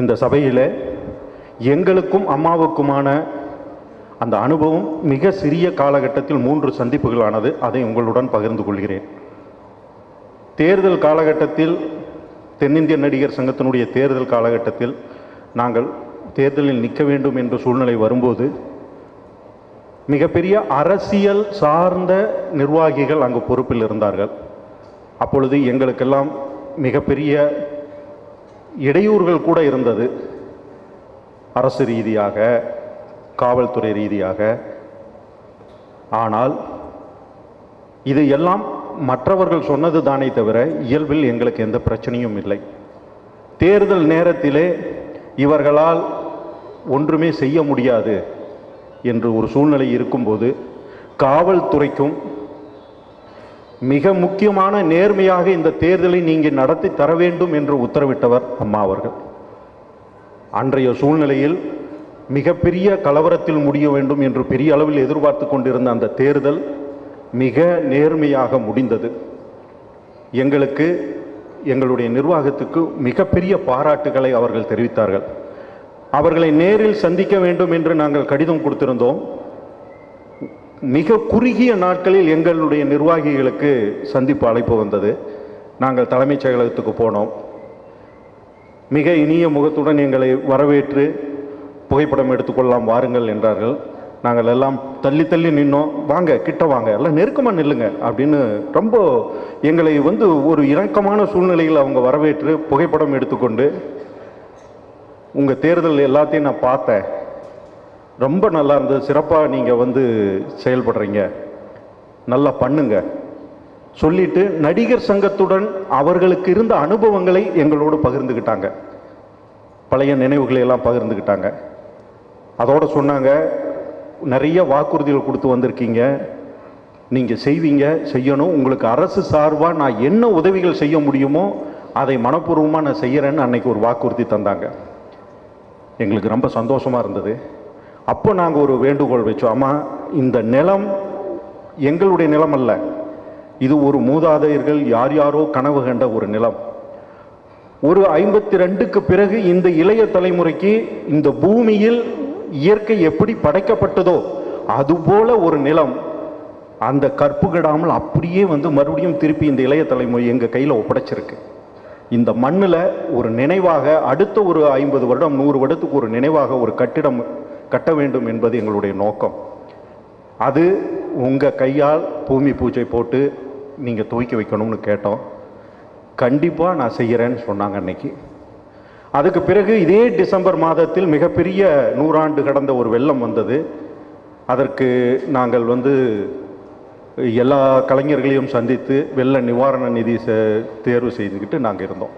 இந்த சபையில் எங்களுக்கும் அம்மாவுக்குமான அந்த அனுபவம் மிக சிறிய காலகட்டத்தில் 3 சந்திப்புகளானது. அதை உங்களுடன் பகிர்ந்து கொள்கிறேன். தேர்தல் காலகட்டத்தில், தென்னிந்திய நடிகர் சங்கத்தினுடைய தேர்தல் காலகட்டத்தில் நாங்கள் தேர்தலில் நிற்க வேண்டும் என்ற சூழ்நிலை வரும்போது மிகப்பெரிய அரசியல் சார்ந்த நிர்வாகிகள் அங்கு பொறுப்பில் இருந்தார்கள். அப்பொழுது எங்களுக்கெல்லாம் மிகப்பெரிய இடையூறுகள் கூட இருந்தது. அரசு ரீதியாக, காவல்துறை ரீதியாக. ஆனால் இது எல்லாம் மற்றவர்கள் சொன்னது தானே தவிர இயல்பில் எங்களுக்கு எந்த பிரச்சனையும் இல்லை. தேர்தல் நேரத்திலே இவர்களால் ஒன்றுமே செய்ய முடியாது என்று ஒரு சூழ்நிலை இருக்கும்போது காவல்துறைக்கும் மிக முக்கியமான நேர்மையாக இந்த தேர்தலை நீங்கள் நடத்தி தர வேண்டும் என்று உத்தரவிட்டவர் அம்மா அவர்கள். அன்றைய சூழ்நிலையில் மிகப்பெரிய கலவரத்தில் முடிய வேண்டும் என்று பெரிய அளவில் எதிர்பார்த்து கொண்டிருந்த அந்த தேர்தல் மிக நேர்மையாக முடிந்தது. எங்களுக்கு, எங்களுடைய நிர்வாகத்துக்கு மிகப்பெரிய பாராட்டுகளை அவர்கள் தெரிவித்தார்கள். அவர்களை நேரில் சந்திக்க வேண்டும் என்று நாங்கள் கடிதம் கொடுத்திருந்தோம். மிக குறுகிய நாட்களில் எங்களுடைய நிர்வாகிகளுக்கு சந்திப்பு அழைப்பு வந்தது. நாங்கள் தலைமைச் செயலகத்துக்கு போனோம். மிக இனிய முகத்துடன் எங்களை வரவேற்று புகைப்படம் எடுத்துக்கொள்ளலாம் வாருங்கள் என்றார்கள். நாங்கள் எல்லாம் தள்ளி தள்ளி நின்னோம். வாங்க, கிட்ட வாங்க, எல்லாம் நெருக்கமாக நில்லுங்க அப்படின்னு ரொம்ப எங்களை ஒரு இணக்கமான சூழ்நிலையில் அவங்க வரவேற்று புகைப்படம் எடுத்துக்கொண்டு, உங்கள் தேர்தல் எல்லாத்தையும் நான் பார்த்தேன், ரொம்ப நல்லா இருந்தது, சிறப்பாக நீங்கள் செயல்படுறீங்க, நல்லா பண்ணுங்க சொல்லிட்டு நடிகர் சங்கத்துடன் அவர்களுக்கு இருந்த அனுபவங்களை எங்களோடு பகிர்ந்துக்கிட்டாங்க. பழைய நினைவுகளை எல்லாம் பகிர்ந்துக்கிட்டாங்க. அதோடு சொன்னாங்க, நிறைய வாக்குறுதிகள் கொடுத்து வந்திருக்கீங்க, நீங்கள் செய்வீங்க, செய்யணும், உங்களுக்கு அரசு சார்பாக நான் என்ன உதவிகள் செய்ய முடியுமோ அதை மனப்பூர்வமாக நான் செய்கிறேன்னு அன்னைக்கு ஒரு வாக்குறுதி தந்தாங்க. எங்களுக்கு ரொம்ப சந்தோஷமாக இருந்தது. அப்போ நாங்கள் ஒரு வேண்டுகோள் வச்சோம். அம்மா, இந்த நிலம் எங்களுடைய நிலம் அல்ல, இது ஒரு மூதாதையர்கள் யார் யாரோ கனவு கண்ட ஒரு நிலம். ஒரு 52க்கு பிறகு இந்த இளைய தலைமுறைக்கு இந்த பூமியில் இயற்கை எப்படி படைக்கப்பட்டதோ அதுபோல ஒரு நிலம், அந்த கற்பு கெடாமல் அப்படியே மறுபடியும் திருப்பி இந்த இளைய தலைமுறை எங்கள் கையில் ஒப்படைச்சிருக்கு. இந்த மண்ணில் ஒரு நினைவாக அடுத்த ஒரு 50 வருடம் 100 வருடத்துக்கு ஒரு நினைவாக ஒரு கட்டிடம் கட்ட வேண்டும் என்பது எங்களுடைய நோக்கம். அது உங்கள் கையால் பூமி பூஜை போட்டு நீங்கள் துவக்கி வைக்கணும்னு கேட்டோம். கண்டிப்பாக நான் செய்கிறேன்னு சொன்னாங்க அன்னைக்கு. அதுக்கு பிறகு இதே டிசம்பர் மாதத்தில் மிகப்பெரிய 100 ஆண்டு கடந்த ஒரு வெள்ளம் வந்தது. அதற்கு நாங்கள் எல்லா கலைஞர்களையும் சந்தித்து வெள்ள நிவாரண நிதி தேர்வு செய்துக்கிட்டு நாங்கள் இருந்தோம்.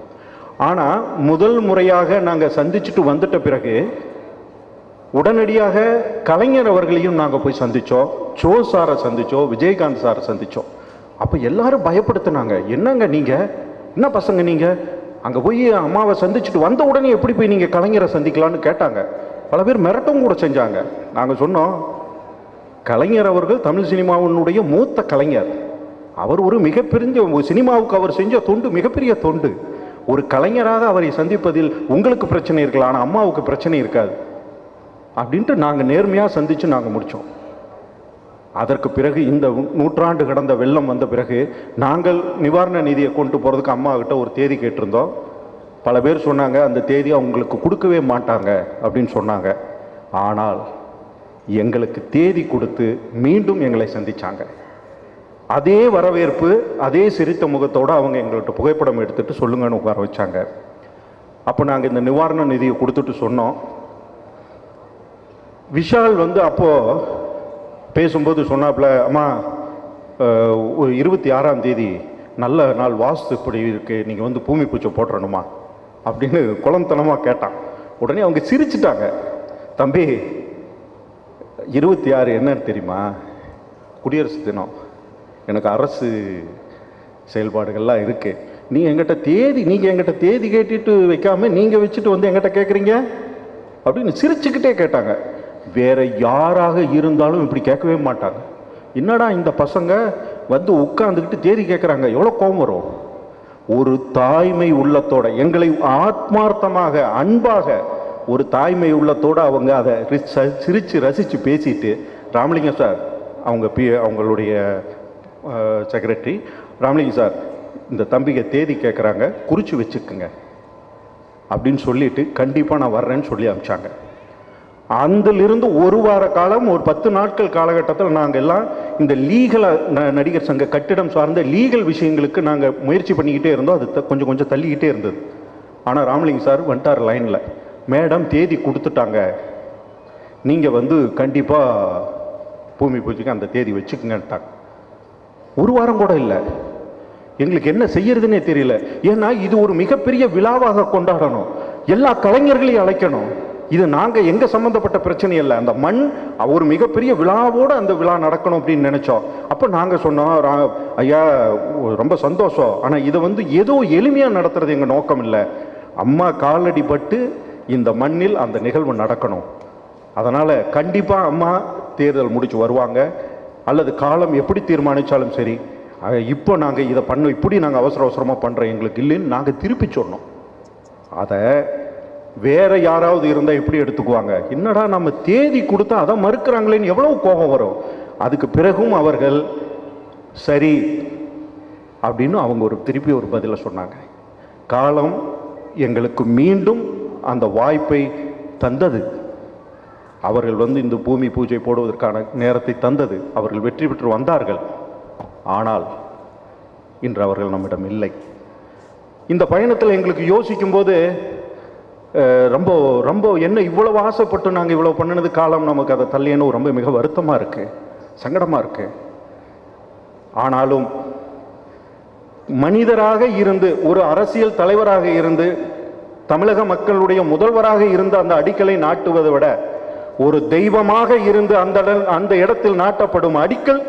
ஆனால் முதல் முறையாக நாங்கள் சந்திச்சுட்டு வந்துட்ட பிறகு உடனடியாக கலைஞர் அவர்களையும் நாங்கள் போய் சந்தித்தோம். சோ சாரை சந்தித்தோம், விஜயகாந்த் சாரை சந்தித்தோம். அப்போ எல்லாரும் பயப்படுத்தினாங்க, என்னங்க நீங்கள், என்ன பசங்க நீங்கள் அங்கே போய் அம்மாவை சந்திச்சுட்டு வந்த உடனே எப்படி போய் நீங்கள் கலைஞரை சந்திக்கலான்னு கேட்டாங்க. பல பேர் மிரட்டவும் கூட செஞ்சாங்க. நாங்கள் சொன்னோம், கலைஞர் அவர்கள் தமிழ் சினிமாவினுடைய மூத்த கலைஞர். அவர் ஒரு மிகப்பெரிய சினிமாவுக்கு அவர் செஞ்ச தொண்டு மிகப்பெரிய தொண்டு. ஒரு கலைஞராக அவரை சந்திப்பதில் உங்களுக்கு பிரச்சனை இருக்கலாம், ஆனால் அம்மாவுக்கு பிரச்சனை இருக்காது அப்படின்ட்டு நாங்கள் நேர்மையாக சந்தித்து நாங்கள் முடித்தோம். அதற்கு பிறகு இந்த 100 ஆண்டு கடந்த வெள்ளம் வந்த பிறகு நாங்கள் நிவாரண நிதியை கொண்டு போகிறதுக்கு அம்மாக்கிட்ட ஒரு தேதி கேட்டிருந்தோம். பல பேர் சொன்னாங்க, அந்த தேதி அவங்களுக்கு கொடுக்கவே மாட்டாங்க அப்படின்னு சொன்னாங்க. ஆனால் எங்களுக்கு தேதி கொடுத்து மீண்டும் எங்களை சந்தித்தாங்க. அதே வரவேற்பு, அதே சிரித்த முகத்தோடு அவங்க எங்கள்கிட்ட புகைப்படம் எடுத்துகிட்டு சொல்லுங்கன்னு உட்கார வச்சாங்க. அப்போ நாங்கள் இந்த நிவாரண நிதியை கொடுத்துட்டு சொன்னோம். விஷால் அப்போது பேசும்போது சொன்னாப்புல, அம்மா 26ஆம் தேதி நல்ல நாள், வாஸ்து இப்படி இருக்குது, நீங்கள் பூமி பூச்சை போட்டுறணுமா அப்படின்னு குளம்தனமாக கேட்டான். உடனே அவங்க சிரிச்சிட்டாங்க. தம்பி, 26 என்னன்னு தெரியுமா? குடியரசு தினம், எனக்கு அரசு செயல்பாடுகள்லாம் இருக்குது, நீங்கள் எங்கிட்ட தேதி கேட்டுட்டு வைக்காமல் நீங்கள் வச்சுட்டு எங்கிட்ட கேட்குறீங்க அப்படின்னு சிரிச்சுக்கிட்டே கேட்டாங்க. வேற யாராக இருந்தாலும் இப்படி கேட்கவே மாட்டாங்க. என்னடா இந்த பசங்க உட்காந்துக்கிட்டு தேதி கேட்குறாங்க, எவ்வளோ கோபம் வரும். ஒரு தாய்மை உள்ளத்தோட, எங்களை ஆத்மார்த்தமாக அன்பாக ஒரு தாய்மை உள்ளத்தோடு அவங்க அதை சிரித்து ரசித்து பேசிட்டு, ராமலிங்கம் சார் அவங்களுடைய செக்ரட்டரி, ராமலிங்கம் சார் இந்த தம்பிக தேதி கேட்குறாங்க, குறித்து வச்சுக்குங்க அப்படின்னு சொல்லிட்டு கண்டிப்பாக நான் வர்றேன்னு சொல்லி அனுப்பிச்சாங்க. அதிலிருந்து ஒரு வார காலம், ஒரு 10 நாட்கள் காலகட்டத்தில் நாங்கள் எல்லாம் இந்த நடிகர் சங்க கட்டிடம் சார்ந்த லீகல் விஷயங்களுக்கு நாங்கள் முயற்சி பண்ணிக்கிட்டே இருந்தோம். அது கொஞ்சம் கொஞ்சம் தள்ளிக்கிட்டே இருந்தது. ஆனால் ராமலிங்கம் சார் வந்துட்டார் லைனில், மேடம் தேதி கொடுத்துட்டாங்க, நீங்கள் கண்டிப்பாக பூமி பூஜைக்கு அந்த தேதி வச்சுக்குங்கன்ட்டாங்க. ஒரு வாரம் கூட இல்லை, எங்களுக்கு என்ன செய்யறதுன்னே தெரியல. ஏன்னா இது ஒரு மிகப்பெரிய விழாவாக கொண்டாடணும், எல்லா கலைஞர்களையும் அழைக்கணும். இது நாங்கள் எங்கள் சம்மந்தப்பட்ட பிரச்சனை இல்லை, அந்த மண் ஒரு மிகப்பெரிய விழாவோடு அந்த விழா நடக்கணும் அப்படின்னு நினச்சோம். அப்போ நாங்கள் சொன்னோம், ஐயா ரொம்ப சந்தோஷம், ஆனால் இதை ஏதோ எளிமையாக நடத்துறது எங்கள் நோக்கம் இல்லை. அம்மா காலடிப்பட்டு இந்த மண்ணில் அந்த நிகழ்வு நடக்கணும். அதனால் கண்டிப்பாக அம்மா தேர்தல் முடிச்சு வருவாங்க, அல்லது காலம் எப்படி தீர்மானித்தாலும் சரி, இப்போ நாங்கள் இதை இப்படி நாங்கள் அவசரமாக பண்ணுறோம், எங்களுக்கு இல்லைன்னு நாங்கள் திருப்பி சொன்னோம். அதை வேற யாராவது இருந்தால் எப்படி எடுத்துக்குவாங்க? என்னடா நம்ம தேதி கொடுத்தா அதை மறுக்கிறாங்களேன்னு எவ்வளவு கோபம் வரும். அதுக்கு பிறகும் அவர்கள் சரி அப்படின்னு அவங்க திருப்பி ஒரு பதிலை சொன்னாங்க. காலம் எங்களுக்கு மீண்டும் அந்த வாய்ப்பை தந்தது. அவர்கள் இந்த பூமி பூஜை போடுவதற்கான நேரத்தை தந்தது. அவர்கள் வெற்றி பெற்று வந்தார்கள். ஆனால் இன்று அவர்கள் நம்மிடம் இல்லை. இந்த பயணத்தில் எங்களுக்கு யோசிக்கும்போது ரொம்ப ரொம்ப என்ன இவ்வளவு ஆசைப்பட்டு நாங்கள் இவ்வளவு பண்ணினது காலம் நமக்கு அதை தள்ளியன்னு ரொம்ப மிக வருத்தமாக இருக்குது, சங்கடமாக இருக்குது. ஆனாலும் மனிதராக இருந்து, ஒரு அரசியல் தலைவராக இருந்து, தமிழக மக்களுடைய முதல்வராக இருந்து அந்த அடிக்கலை நாட்டுவதை விட ஒரு தெய்வமாக இருந்து அந்த இடத்தில் நாட்டப்படும் அடிக்கல்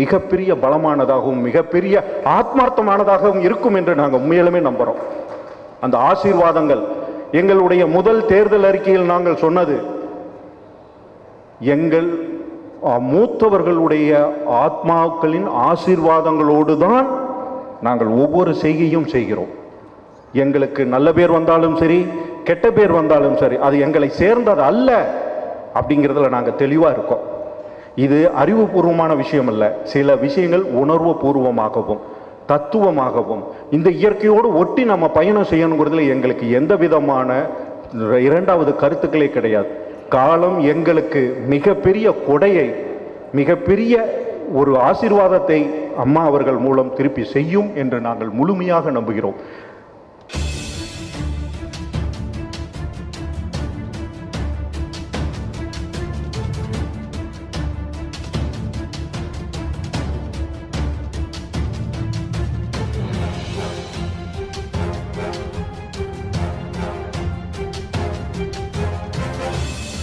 மிகப்பெரிய பலமானதாகவும் மிகப்பெரிய ஆத்மார்த்தமானதாகவும் இருக்கும் என்று நாங்கள் உண்மையிலுமே நம்புகிறோம். அந்த ஆசீர்வாதங்கள் எங்களுடைய முதல் தேர்தல் அறிக்கையில் நாங்கள் சொன்னது, எங்கள் மூத்தவர்களுடைய ஆத்மாக்களின் ஆசீர்வாதங்களோடு தான் நாங்கள் ஒவ்வொரு செய்கையும் செய்கிறோம். எங்களுக்கு நல்ல பேர் வந்தாலும் சரி, கெட்ட பேர் வந்தாலும் சரி, அது எங்களை சேர்ந்தது அல்ல அப்படிங்கிறதுல நாங்கள் தெளிவாக இருக்கோம். இது அறிவுபூர்வமான விஷயம் அல்ல. சில விஷயங்கள் உணர்வு பூர்வமாகவும் தத்துவமாகவும் இந்த இயற்கையோடு ஒட்டி நம்ம பயணம் செய்யணுங்கிறதுல எங்களுக்கு எந்த விதமான இரண்டாவது கருத்துக்களே கிடையாது. காலம் எங்களுக்கு மிகப்பெரிய கொடையை, மிகப்பெரிய ஒரு ஆசீர்வாதத்தை அம்மா அவர்கள் மூலம் திருப்பி செய்யும் என்று நாங்கள் முழுமையாக நம்புகிறோம்.